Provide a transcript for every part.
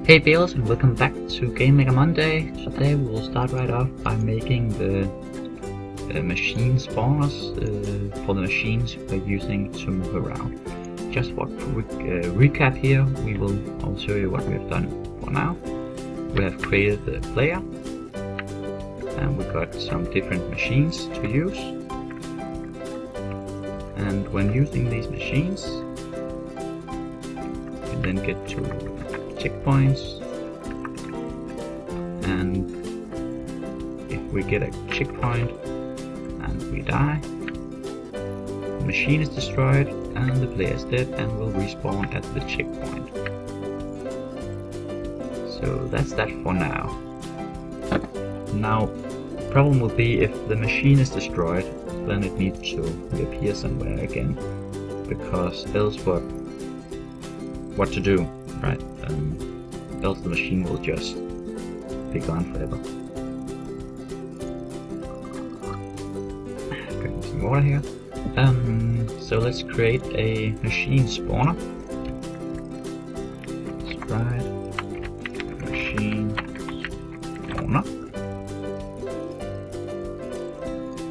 Hey viewers, and welcome back to Game Maker Monday. Today we will start right off by making the machine spawners for the machines we're using to move around. Just for a quick recap here, I'll show you what we have done for now. We have created the player, and we got some different machines to use. And when using these machines, we then get to checkpoints, and if we get a checkpoint and we die, the machine is destroyed and the player is dead and will respawn at the checkpoint. So that's that for now. Now, the problem will be if the machine is destroyed, then it needs to reappear somewhere again, because else what to do, right? Else the machine will just be gone forever. Drinking some water here. So let's create a machine spawner. Let's try it. Machine spawner.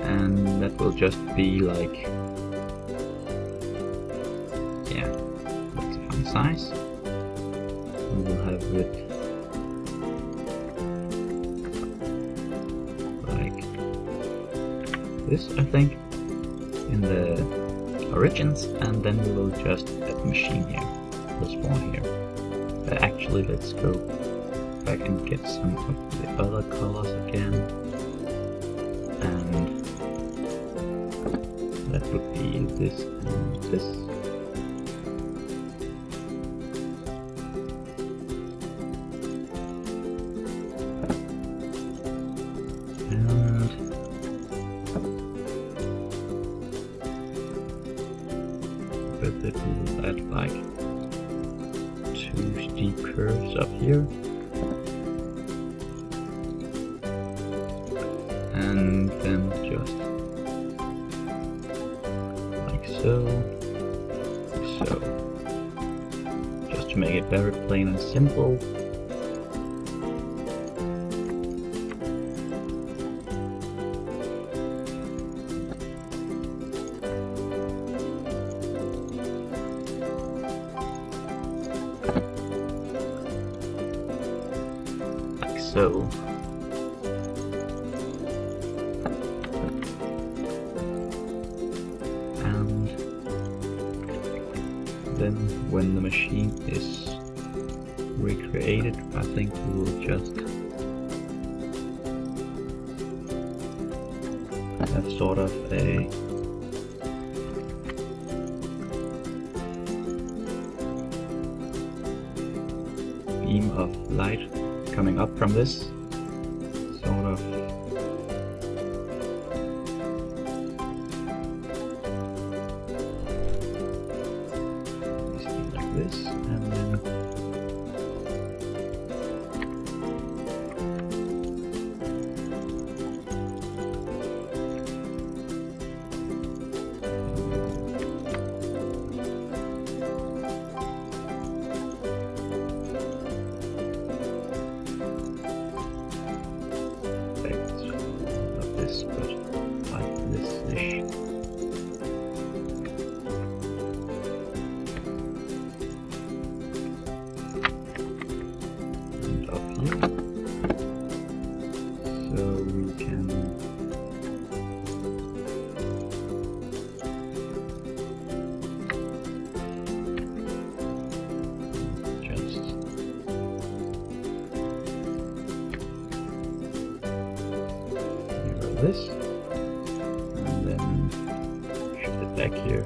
And that will just be like, yeah, that's a fun size. We will have it like this, I think, in the origins, and then we will just add the machine here, the spawn here. Actually, let's go back and get some of the other colors again, and that would be this and this. But it will add like 2 steep curves up here, and then just like so, just to make it very plain and simple. So, and then when the machine is recreated, I think we will just have sort of a beam of light coming up from this, sort of like this, and then but like this-ish. And up here. So we can just this, and then shift it back here.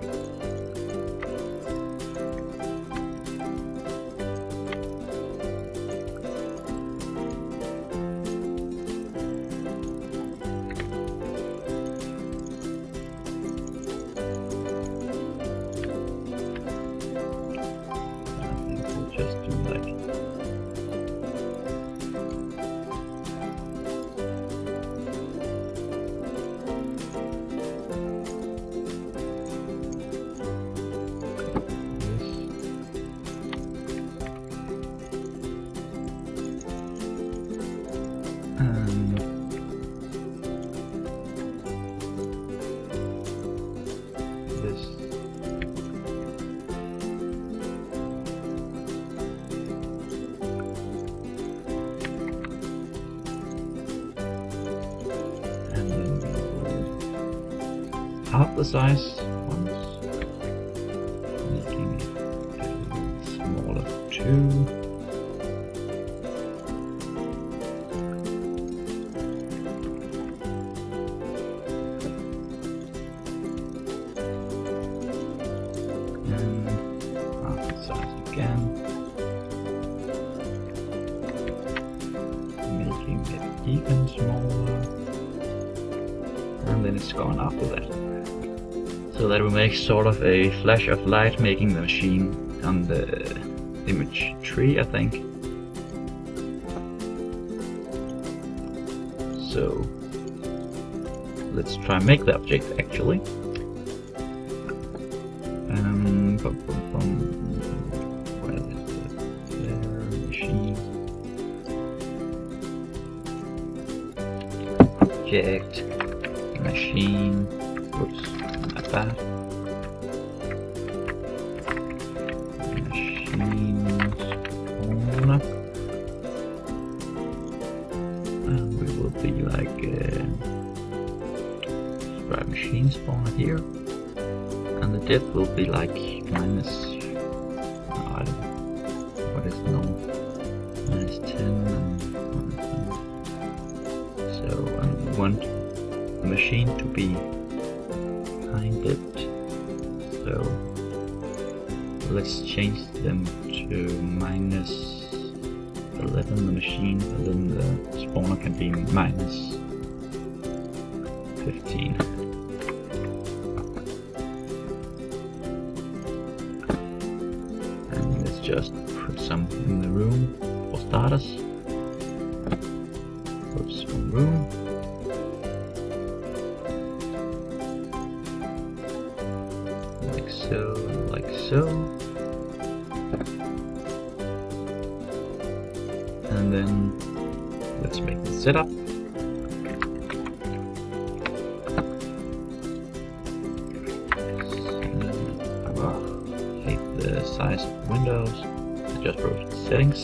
I think we'll just do like half the size once, making it a little smaller too. And half the size again, making it even smaller. And then it's gone after that. So that will make sort of a flash of light, making the machine on the image tree, I think. So let's try and make the object actually. Where is the machine? Object. Machine, oops, not that. Machine spawner, and we will be like describe machine spawner here, and the depth will be like minus, I don't know, what is normal, minus 10, and so I want the machine to be high depth, so let's change them to minus 11 the machine, and then the spawner can be minus 15. And let's just put some in the room for starters. Put some room. Like so, and then let's make the setup. Hate the size of windows, adjust the settings,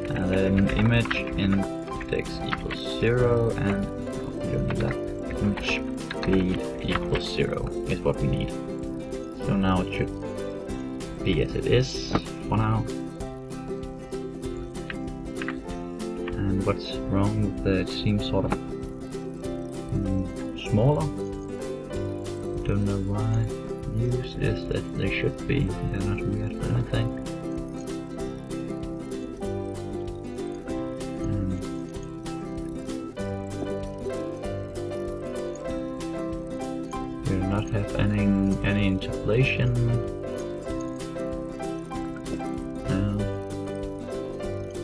and then image index equals 0, and we don't need that. Image speed equals 0 is what we need. So now it should be as it is for now. And what's wrong with the, it seems sort of smaller. Don't know why. Use is that they should be, they're not weird or anything. We do not have any interpolation.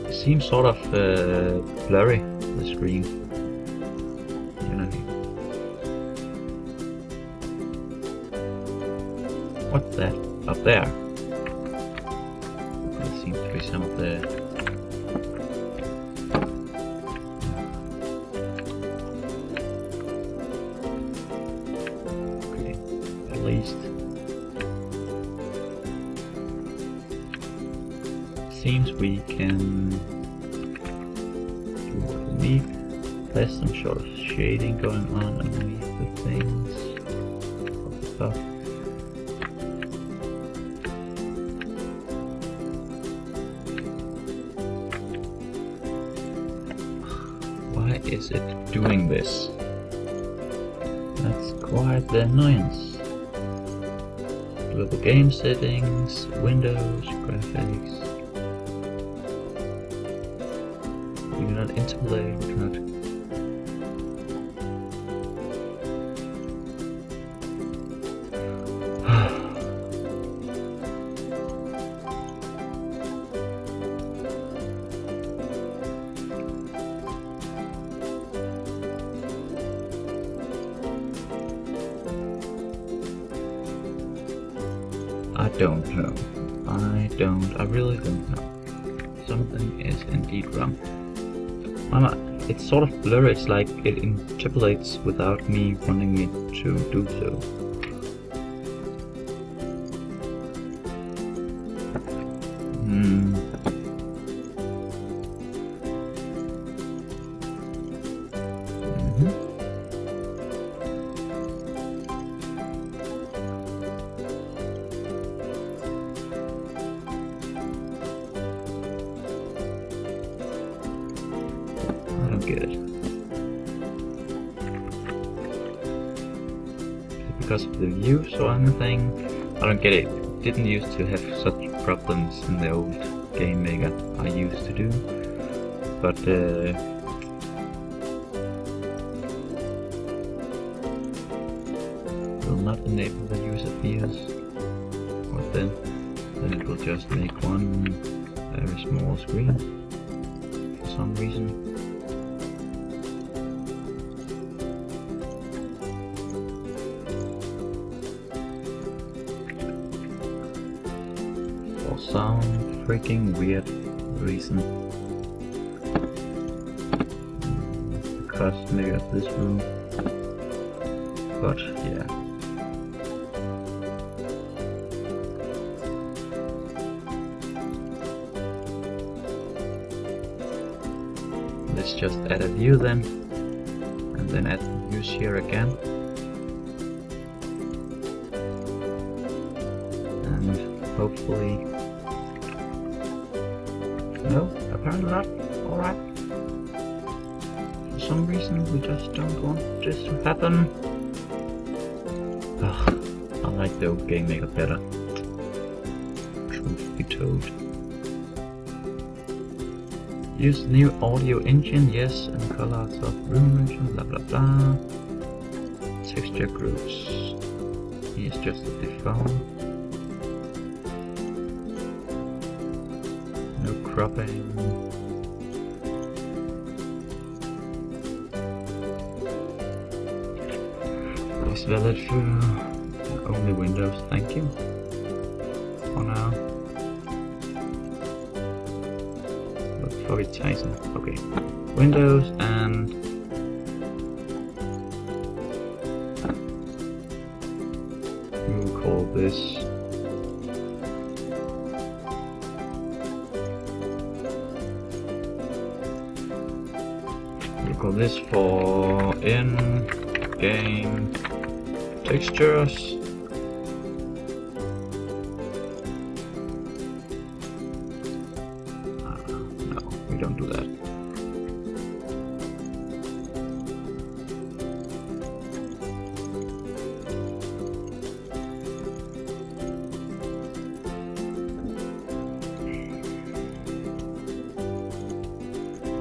It seems sort of blurry, the screen. You know. What's that up there? There seems to be some of the least. Seems we can do what we need. There's some sort of shading going on underneath the things. Stuff. Why is it doing this? That's quite the annoyance. Global game settings, Windows, graphics. We do not interpolate, we do not. I don't know. I really don't know. Something is indeed wrong. It's sort of blurry, it's like it interpolates without me wanting it to do so. get it. Because of the views or anything? I don't get it. Didn't used to have such problems in the old game maker I used to do, but will not enable the user views. What then? Then it will just make one very small screen for some reason. For some freaking weird reason. Because maybe of this room. But yeah. Let's just add a view then, and then add views here again. And hopefully... no, apparently not. Alright. For some reason we just don't want this to happen. Ugh, I like the old game maker better. Truth be told. Use new audio engine, yes, and colors of room region, blah blah blah. Texture groups. Here's just the default. No cropping. Is valid for only Windows, thank you. For now. Tyson. Okay, Windows, and we will call this for in-game textures. We don't do that.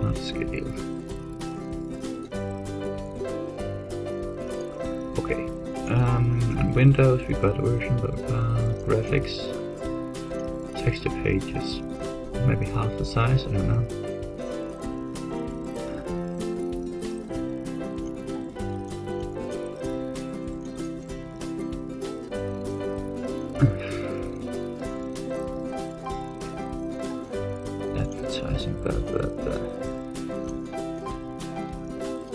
Not scale. Okay. Windows, we got version, but graphics, texture pages. Maybe half the size, I don't know. Advertising, blah blah blah.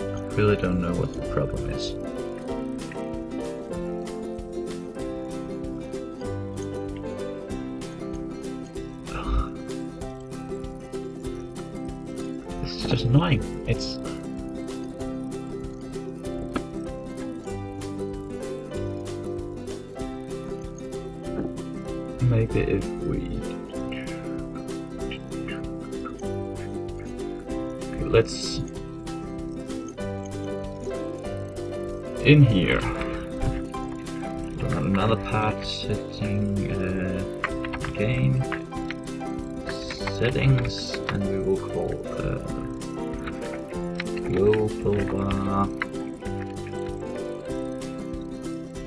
I really don't know what the problem is. It's just annoying. It's maybe if we let's in here another part setting game settings, and we will call global bar,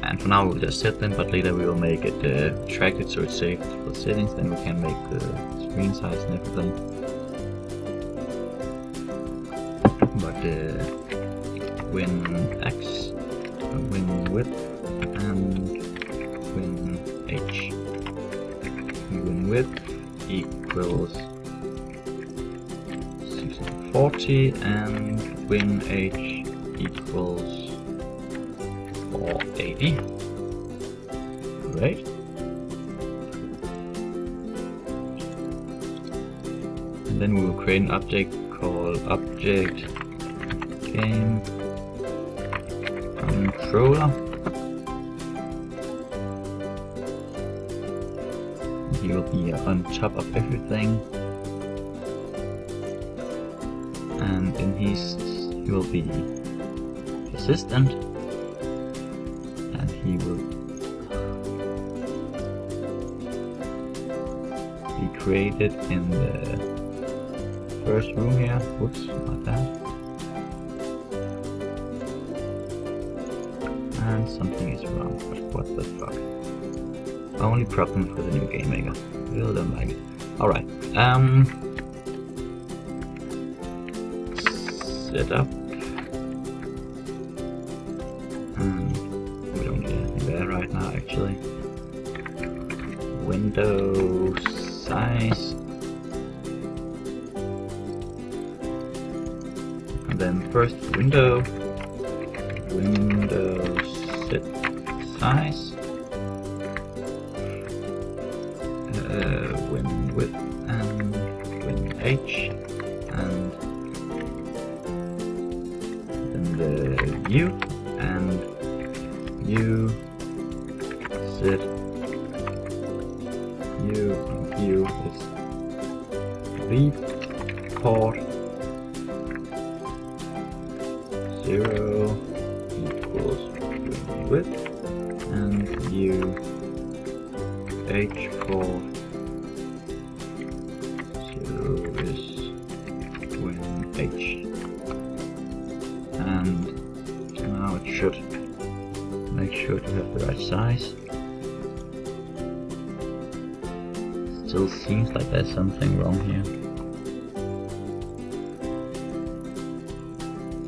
and for now we'll just set them, but later we will make it attractive so it's saved for settings, then we can make the screen size and everything. But win X, win width, and win H. Win width equals 640 and win H equals 480. Great. And then we will create an object called object game controller. He will be on top of everything, and and in his he will be assistant, and he will be created in the first room here. Whoops, not that. And something is wrong, but what the fuck? Only problem for the new game maker. Really don't like it. Alright, set up. We don't need anything there right now, actually. Window size. And then first window set size. Win width and win h, and then the view, and view set view is report 0 equals win width, and view h for 0 is win h, and now it should make sure to have the right size. Still seems like there's something wrong here,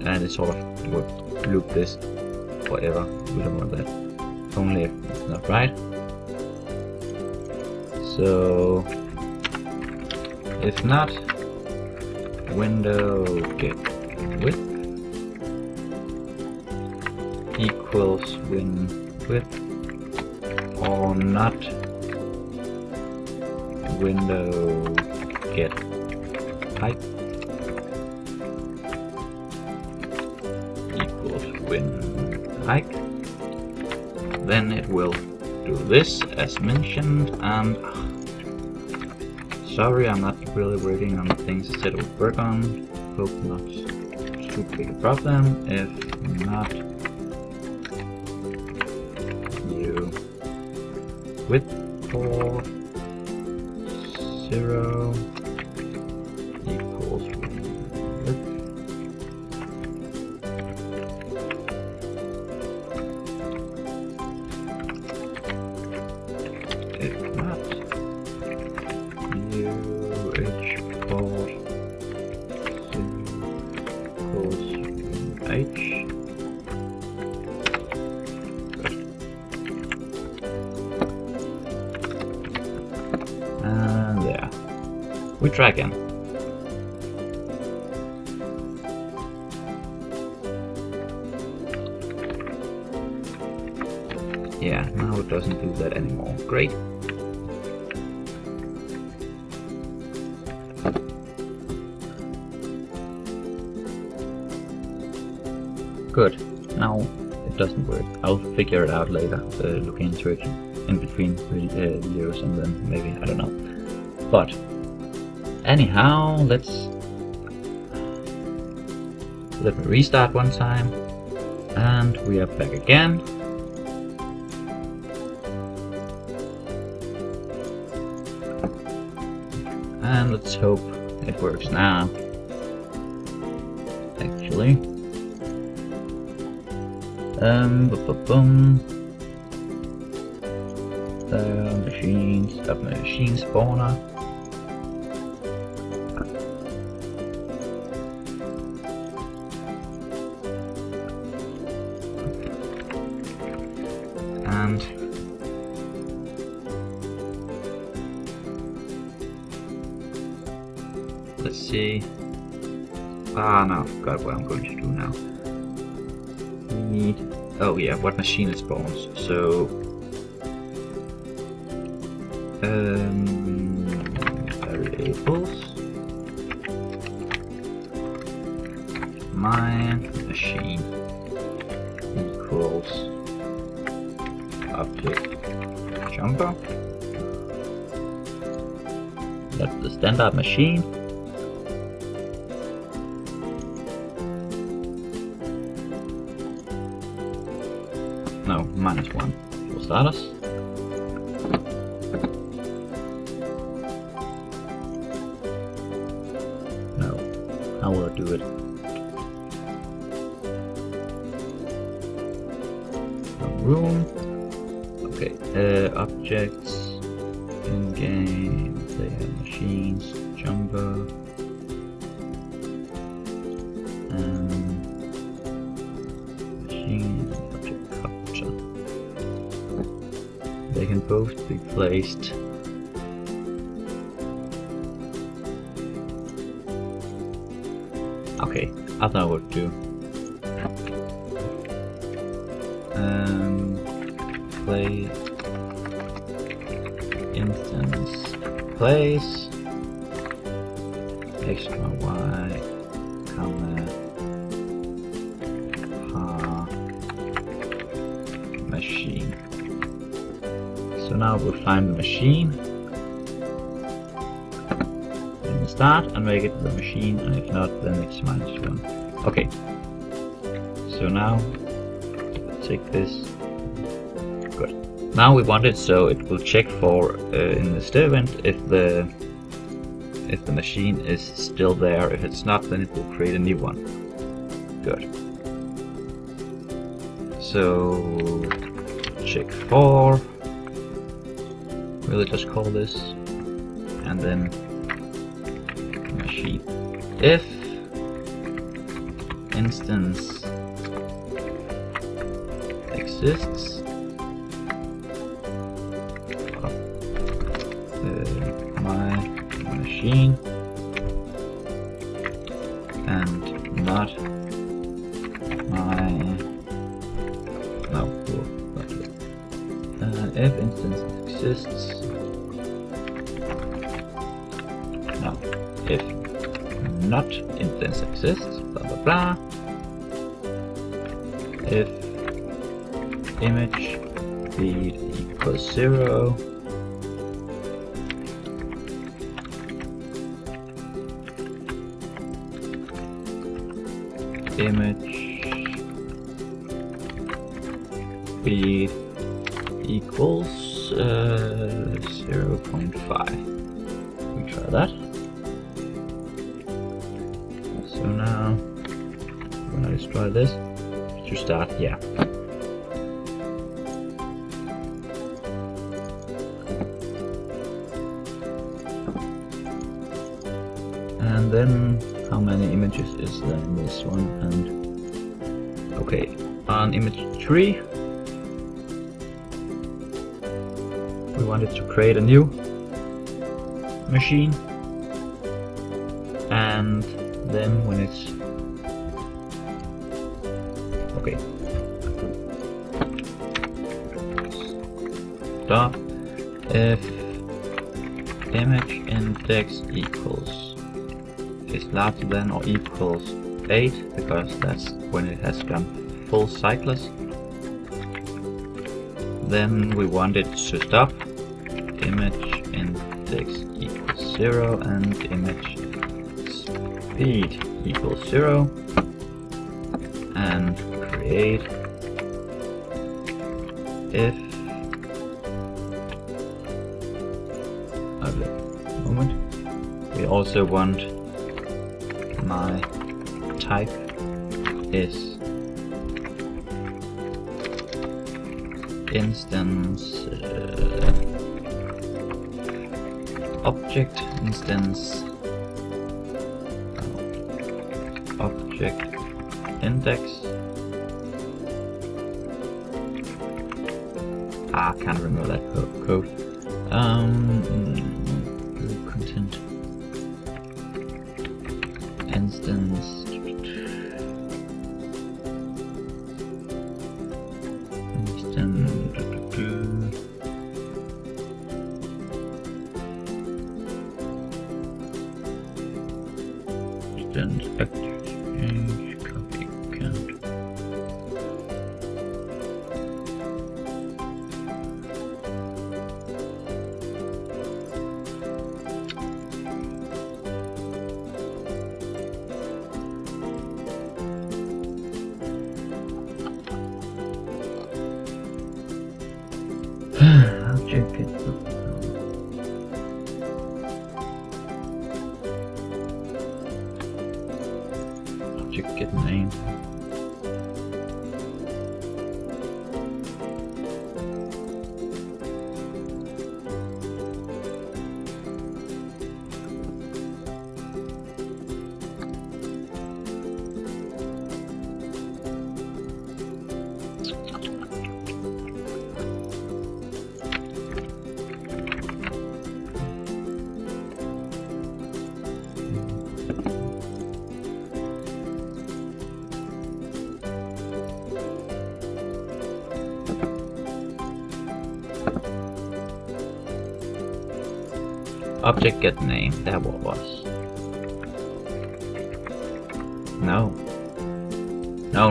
and it sort of would loop this forever. We don't want that, only if it's not right. So if not, window get width equals win width, or not, window get height equals win height. Then it will do this as mentioned, and sorry, I'm not really working on things I said I would work on. Hope not too big a problem. If not, you width for 0 equals width. If not, h for 0 equals h. And there. We try again. Yeah, now it doesn't do that anymore. Great. Good. Now it doesn't work. I'll figure it out later. Look into it in between videos, and then maybe, I don't know. But anyhow, let me restart one time, and we are back again. And let's hope it works now. Actually. Machine spawner. And let's see. Now I forgot what I'm going to do now. We need, oh yeah, what machine it spawns. So variables, my machine equals object jumper. That's the standard machine. -1 for starters. No, how will I do it? Room. Okay, objects in game, they have machines, jumbo, machine, object capture. They can both be placed okay, I thought I would do play instance place x, y, comma, machine. So now we'll find the machine in the start and make it the machine, and if not, then it's -1. Okay. So now take this. Good. Now we want it so it will check for in the state event if the machine is still there. If it's not, then it will create a new one. Good. So check for. Really just call this, and then machine. If instance exists of my machine and not my if instance exists if not instance exists, blah blah blah. If image speed equals 0, image speed equals 0.5. We try that. So now when I just try this to start, yeah. And then how many images is there in this one? And okay, on image 3 we wanted to create a new machine, and then when it's okay, stop if image index equals is larger than or equals 8, because that's when it has gone full cycles. Then we want it to stop image index equals 0 and image speed equals 0, and create if moment. We also want my type is instance object instance object index. I can't remember that code. Content instance exchange copy count. object get name. Object get name, that what was. No. No.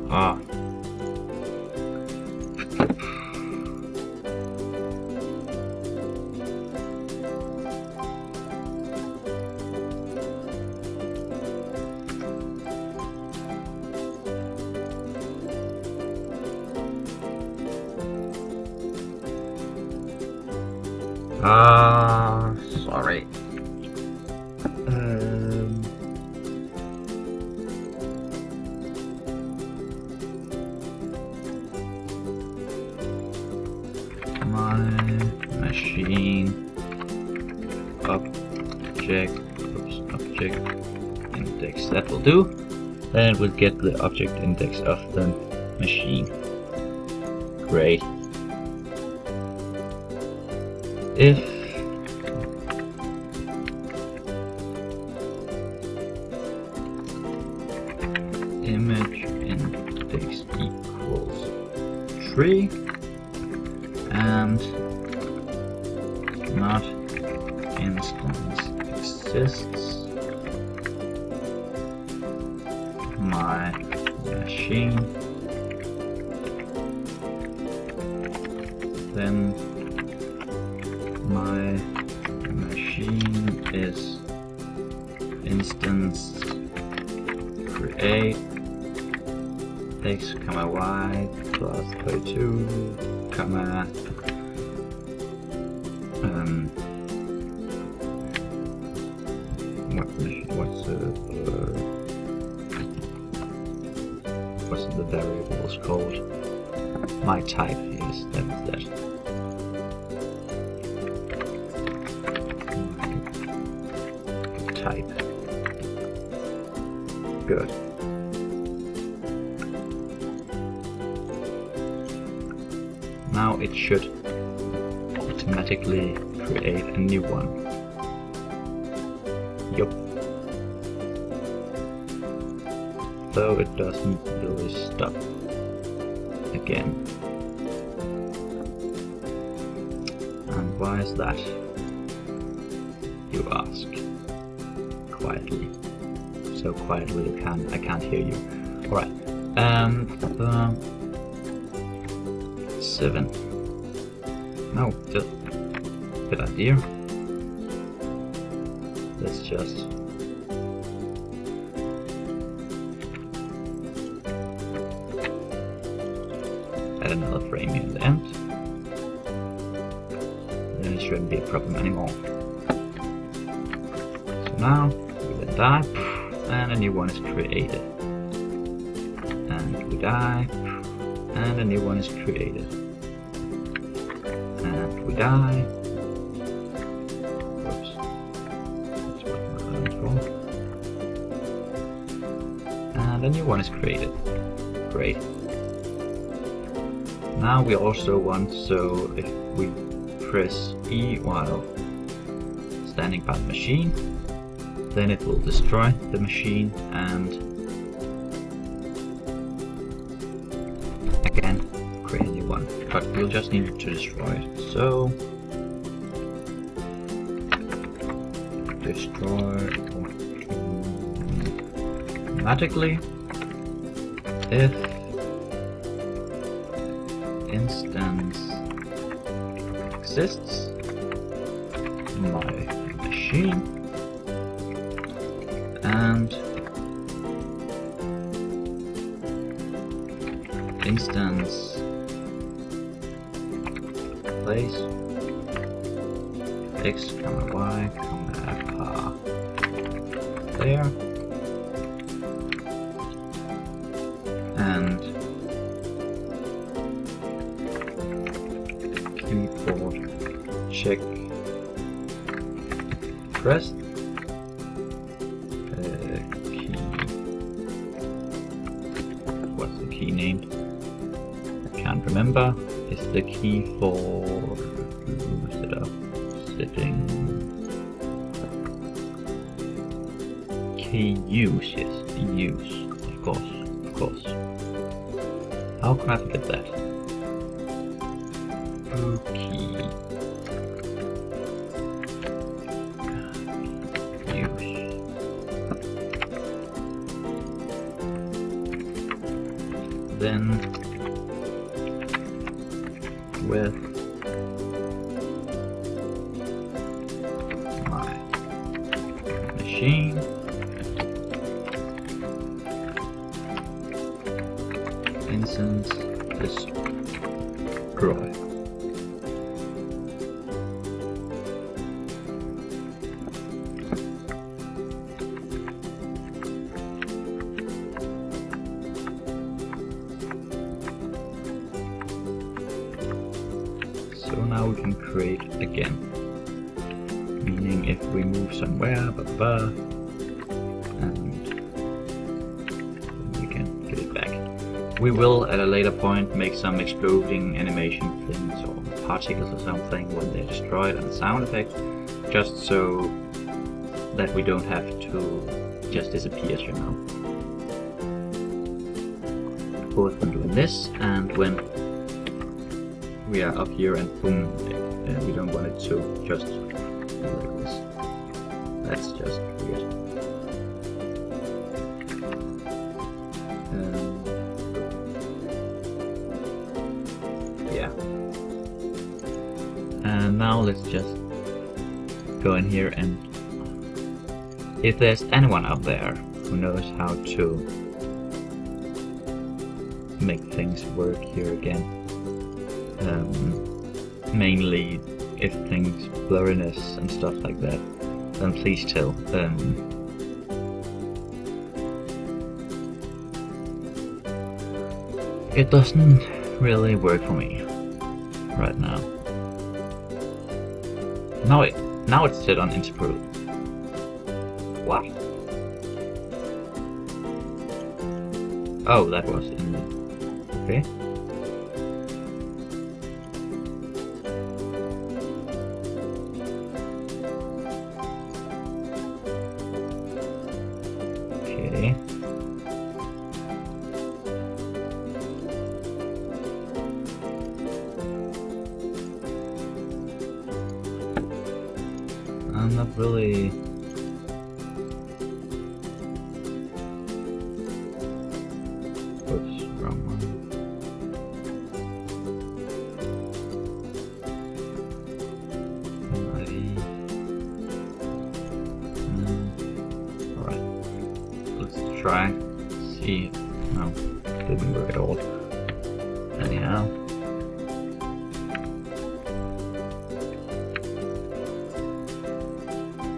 Ah. Sorry. My machine object index, that will do. Then it will get the object index of the machine. Great. If image index equals 3 and not instance exists, my machine, then my machine is instance create x, y plus 32, what's the variables called? My type is that. Type. Good. Now it should automatically create a new one. Yup. Though it doesn't really stop again. And why is that, you ask? Quietly. So quietly I can't hear you. Alright. 7. No, just good idea. Let's just add another frame here at the end. Then it shouldn't be a problem anymore. So now we then die, and a new one is created. And we die, and a new one is created. And we die. Oops. That's what my button is for. And a new one is created. Great. Now we also want, so if we press E while standing by the machine, then it will destroy the machine and again create a new one. But we'll just need to destroy it. So destroy automatically if instance exists, my machine, and instance place x, y, there, check pressed. Key. What's the key named? I can't remember. Is the key for setup setting? Key use, yes, use, of course. How can I forget that? Key use. Then with my machine instance destroy. So now we can create again, meaning if we move somewhere, and we can get it back. We will at a later point make some exploding animation things or particles or something when they're destroyed and sound effects, just so that we don't have to just disappear, you know. Both when doing this and when we are up here and boom, we don't want it to just do like this. That's just weird. Yeah. And now let's just go in here, and if there's anyone out there who knows how to make things work here again, mainly if things blurriness and stuff like that, then please tell. It doesn't really work for me right now. Now it's set on Interpret. What? Oh, that was in the... Okay. Okay. I'm not really... Oops, wrong one. Alright. Let's try. See. No, didn't work at all. Anyhow.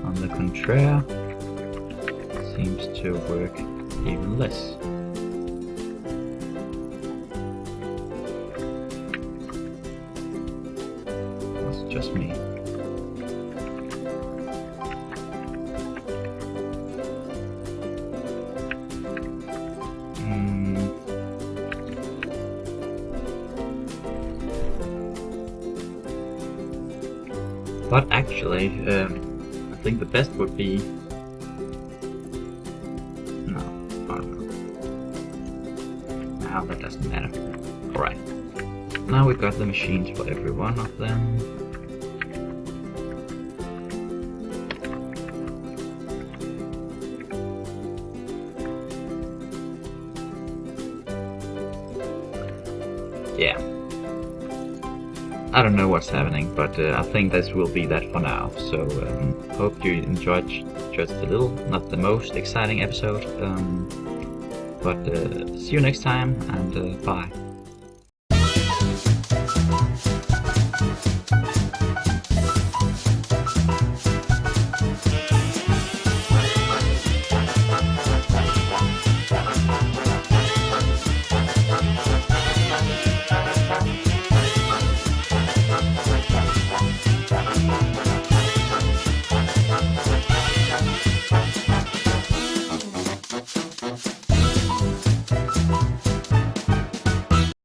On the contraire, seems to work even less. That's just me. But actually, I think the best would be... No, I don't know. Now that doesn't matter. Alright. Now we've got the machines for every one of them. Yeah. I don't know what's happening, but I think this will be that for now. So hope you enjoyed just a little, not the most exciting episode. But see you next time, and bye.